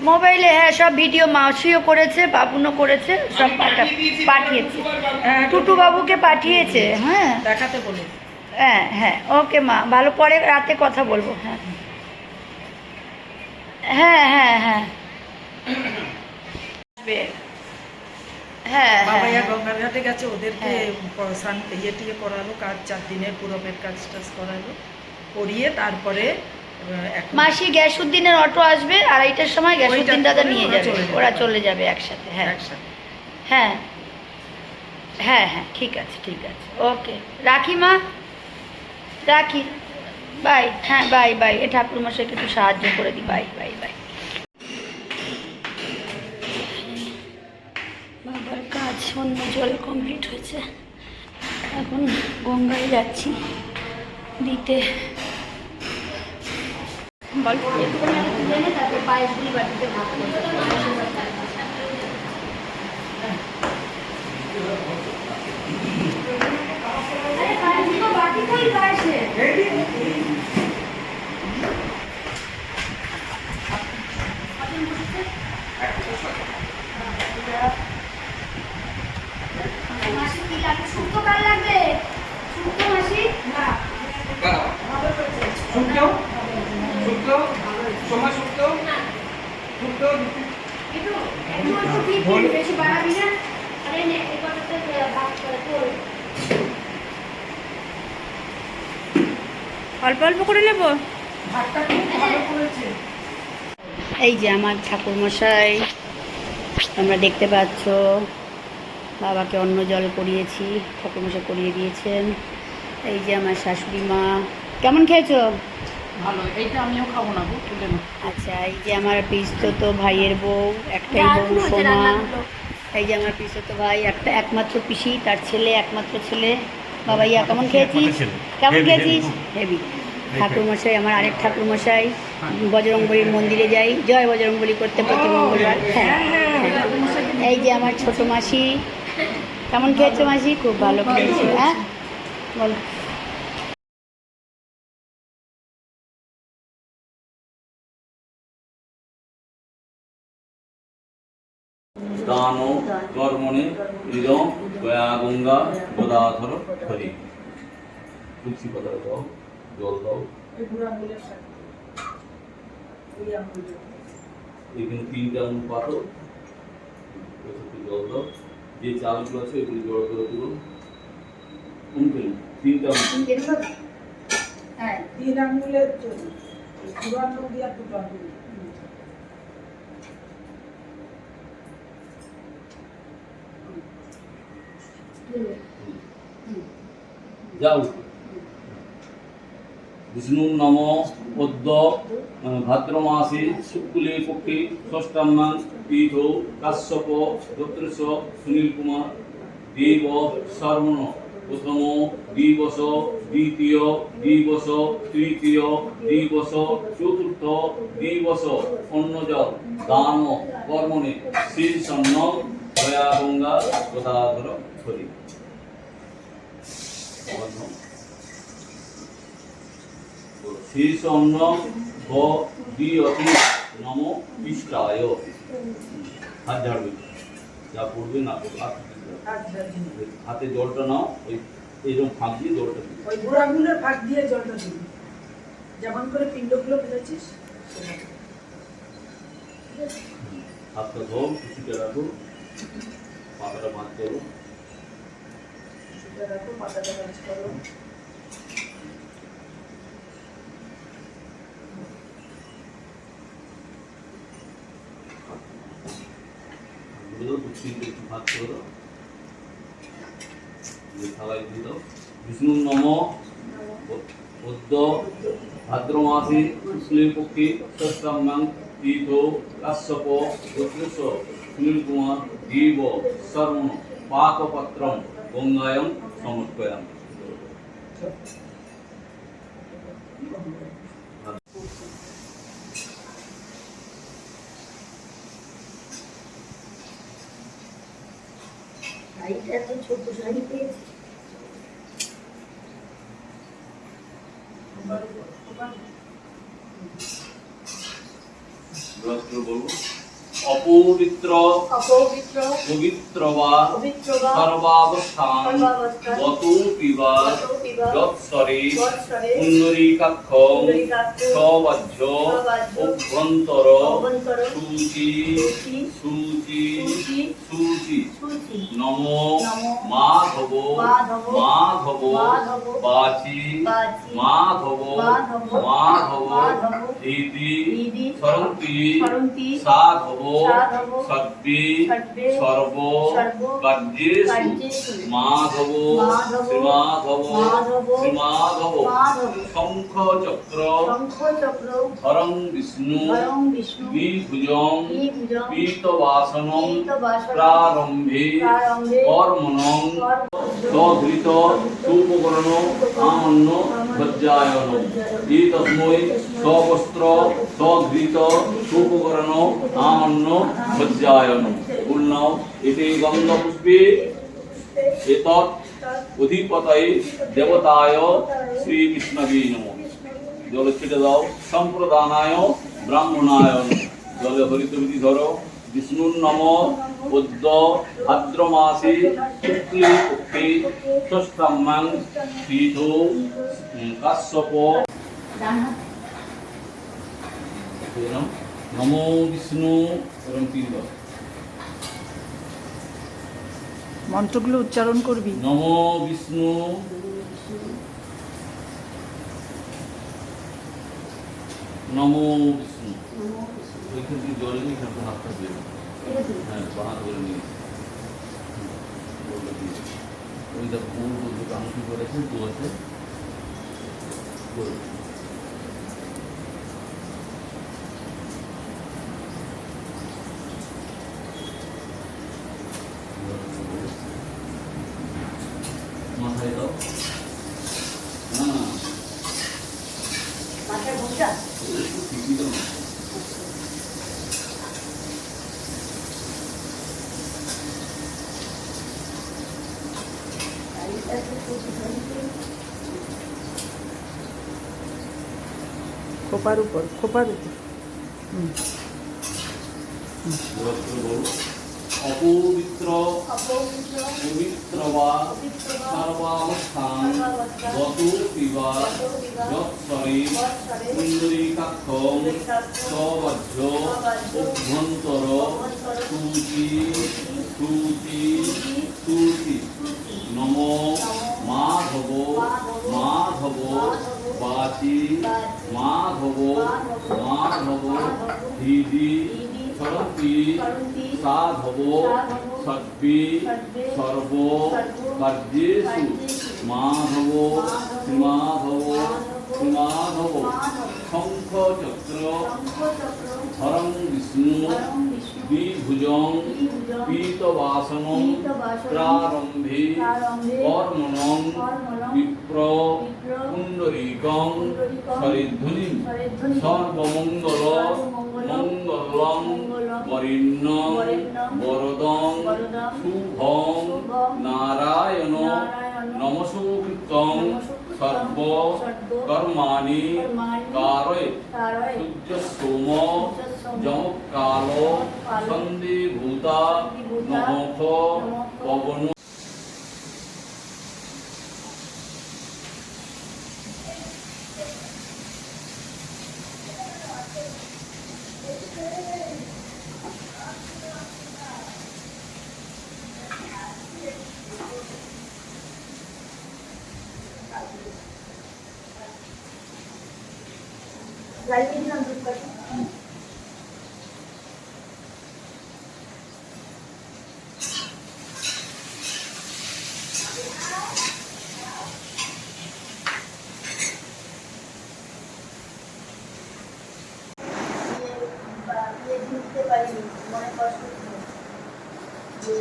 মোবাইলে হ্যাঁ সব ভিডিও মাসিও করেছে, বাবুনও করেছে, সব পাঠিয়েছে। টুটু বাবুকে পাঠিয়েছে। হ্যাঁ দেখাতে বলে। হ্যাঁ হ্যাঁ ওকে মা, ভালো, পরে রাতে কথা বলবো। হ্যাঁ হ্যাঁ হ্যাঁ হ্যাঁ হ্যাঁ বাবাইয়া গঙ্গাঘাটে গেছে, ওদেরকে ইয়ে টিয়ে করালো, কাজ 4 দিনের পুরবের কাজ টাজ করালো, করিয়ে তারপরে মাসি গ্যাসুদ্দিনের অটো আসবে 2:30টার সময়, গ্যাসুদ্দিন দাদা নিয়ে যাবে, ওরা চলে যাবে একসাথে। হ্যাঁ হ্যাঁ হ্যাঁ হ্যাঁ ঠিক আছে ঠিক আছে, ওকে রাখি মা, রাখি, বাই। হ্যাঁ বাই বাই, এ ঠাকুরমশাইকে একটু সাহায্য করে দিই, বাই বাই বাই। বাবার কাজ অন্য জল কমপ্লিট হয়েছে, এখন গঙ্গায় যাচ্ছি দিতে। তারপর পায়েসগুলি বাড়িতে ভাত মাসি কি লাগবে? শুক্তো কাল লাগবে? শুক্তো মাসি না শুক্তো শুক্তো সময় শুক্তো শুক্তো একটু বেশি বাড়াবি না। আরে নে এই কথাটা ভাগ করে তোর অল্প অল্প করে নেব। এই যে আমার ঠাকুরমশাই, তোমরা দেখতে পাচ্ছ, বাবাকে অন্ন জল করিয়েছি, ঠাকুরমশাই করিয়ে দিয়েছেন। এই যে আমার শাশুড়ি মা, কেমন খেয়েছো? ভালো, এইটা আমিও খাবো না গো, তুলে না। আচ্ছা, এই যে আমার পিস্তত ভাইয়ের বউ, একটাই বউ সোমা। এই যে আমার পিস্তত ভাই, একমাত্র পিসি, তার ছেলে, একমাত্র ছেলে। বাবাইয়া কেমন খেয়েছিস? কেমন খেয়েছিস? হেভি। ঠাকুরমশাই, আমার আরেক ঠাকুরমশাই, বজরংবলীর মন্দিরে যাই, জয় বজরংবলী করতে প্রতি মঙ্গলবার। হ্যাঁ, এই যে আমার ছোট মাসি, কেমন খেয়েছো মাসি? খুব ভালো খেয়েছো। হ্যাঁ বলো। দান কর্মণে হৃদম দয়া গঙ্গা গদাধর হরি। তুলসী পাতা দাও, জল দাও, এখানে 3টা আঙুল পাতো, জল দাও, যে চালগুলো আছে এগুলি জল করে দেবো। 3টা হ্যাঁ 3 আঙুলের জন্য পুরো আঙুল দিয়া 2 আঙুল যাও। বিষ্ণু নম পদ্ম ভাদ্র মাসে শুক্লে পক্ষে ষষ্ঠাম্যাং তীর্থ কাশ্যপ গোত্রস সুনীল কুমার দেব শর্মণ প্রথম দিবস, দ্বিতীয় দিবস, তৃতীয় দিবস, চতুর্থ দিবস অন্নজল দান কর্মণে শীর্ষন্ন দয়া গঙ্গা গদাধর হরি। শীর্ষ অন্ন ব দ্বিয়তি নম ইষ্টায়। হাত ঝাড়বে, যা পড়বে না পড়বে হাতে জলটা নাও, ওই এইরকম ফাঁক দিয়ে জলটা দিবে, ওই বুড়ো আঙুলের ফাঁক দিয়ে জলটা দিবি, যেমন করে পিণ্ডগুলো ফেলেছিস। হাতটা ধো, কিছুটা রাখো, পাতাটা ভাঁজ করো, রাখো, পাতাটা ভাঁজ করো। ভাগ করে দাও, থালায় দিয়ে দাও। বিষ্ণু নম পদ্ম ভাদ্র মাসে শুক্লে পক্ষে ষষ্ঠাম্যাং তীর্থ কাশ্যপ গোত্রস সুনীল কুমার দেব শর্মণ পাকপত্রম গঙ্গায়ং সমর্পয়াম। শাড়িটা এত ছোট শাড়ি পেয়েছি। ব্রত বলবো অপবিত্র অপবিত্র পবিত্র বা পবিত্র বা সর্বাবস্থান সর্বাবস্থান বতু পিবা পিবা যৎসরে বৎসরে পুণ্ডরীকাক্ষ পুণ্ডরীকাক্ষ সবাহ্য সবাহ্য অভ্যন্তর অভ্যন্তর শুচি শুচি শুচি শুচি শুচি শুচি নমো নমো মাধব মাধব মাধব মাধব বাচি বাচি মাধব মাধব মাধব মাধব ইতি ইতি সরন্তি সরন্তি সাধব সাধব সব্যে সর্বে সর্ব সর্ব কার্যেষু কার্যেষু মাধব মাধব শ্রীমাধব মাধব শ্রীমাধব মাধব শঙ্খ চক্র শঙ্খ চক্র ধরং বিষ্ণু ধরং বিষ্ণু বিভুজং বিভুজং পীতবাসনং পীতবাসনং প্রারম্ভে প্রারম্ভে কর্মণং সধৃত সুপকরণ আনন্ন সজ্জায়ন এই তস্মৈ সবস্ত্র সধৃত সুপকরণ আনন্ন সজ্জায়ন উন্নও এতে গন্ধপুষ্পে এতৎ অধিপতয়ে দেবতায় শ্রীকৃষ্ণবে নমঃ জলে ছেটে দাও সম্প্রদানায় ব্রাহ্মণায় নমঃ জলে হরিত বিধি ধরো বিষ্ণুর নম উদ্য ভাদ্র মাসে শুক্লে পক্ষে ষষ্ঠাম্যাং তীর্থ কাশ্যপ নমো বিষ্ণু এবং তীর্থ মন্ত্রগুলো উচ্চারণ করবি। নমো বিষ্ণু নমো বিষ্ণু ওইখান থেকে জলে নিয়ে এখানে হাতটা দিয়ে দাও। হ্যাঁ বাহাত করে নিয়ে ওই দেখো কোন দুটো আংটি করেছে দু আছে মাথায় দাও হ্যাঁ মাথায় ভোগটা ঠিকই দাও খোপার উপর খোপার উপর। অপবিত্র অপবিত্র পবিত্র বা পবিত্র বা সর্বাবস্থান সর্বাবস্থান বতু পিবা যৎসরে পুণ্ডরীকাক্ষং সবাহ্য অভ্যন্তর শুচি শুচি শুচি নমো মাধব মাধব বাচি মাধব মাধব হৃদি সরন্তি সাধব সব্যে সর্ব কার্যেষু মাধব শ্রীমাধব শ্রীমাধব শঙ্খ চক্র ধরং বিষ্ণু বিভুজং পীতবাসনং প্রারম্ভে কর্মণং বিপ্র পুণ্ডরীকং সরিধ্বনিম সর্বমঙ্গল মঙ্গলং বরিণ্যং বরদং শুভং নারায়ণ নমস্কৃতং সর্ব কর্মাণি কারয়ে সূর্য সোম যমকাল সন্ধি ভূতা নমঃ পবন লাইটিং না দুধ কাটি দিতে পারিনি মনে কষ্ট ছিল যে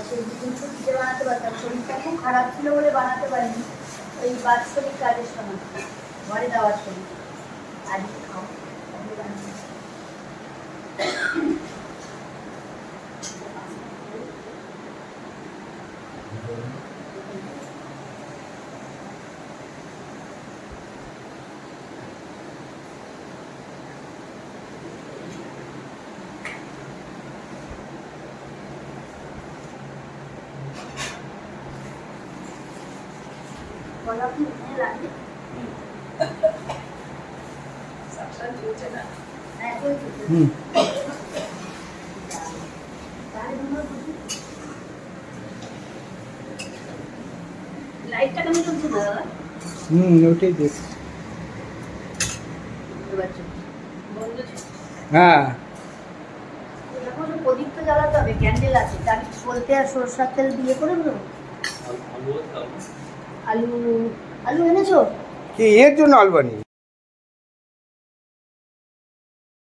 সেই জিনিসটা দিতে বানাতে পারতাম শরীরটা খুব খারাপ ছিল বলে বানাতে পারিনি ওই বাৎসরিক কাজের সময় ঘরে দেওয়ার সময় আজকে খাও আজকে বানিয়ে সাবস্টান্স চলছে না। হুম লাইটটা কেমন চলছে দাদা? হুম ওটাই দেখ বন্ধ ছিল। হ্যাঁ এখন প্রদীপ তো জ্বালাতে হবে, ক্যান্ডেল আছে, তার বলতে আর সরষার তেল দিয়ে করে দেবো। আলু আছে, আলু? আলু, আলু এনেছো? কি এর জন্য আলবানি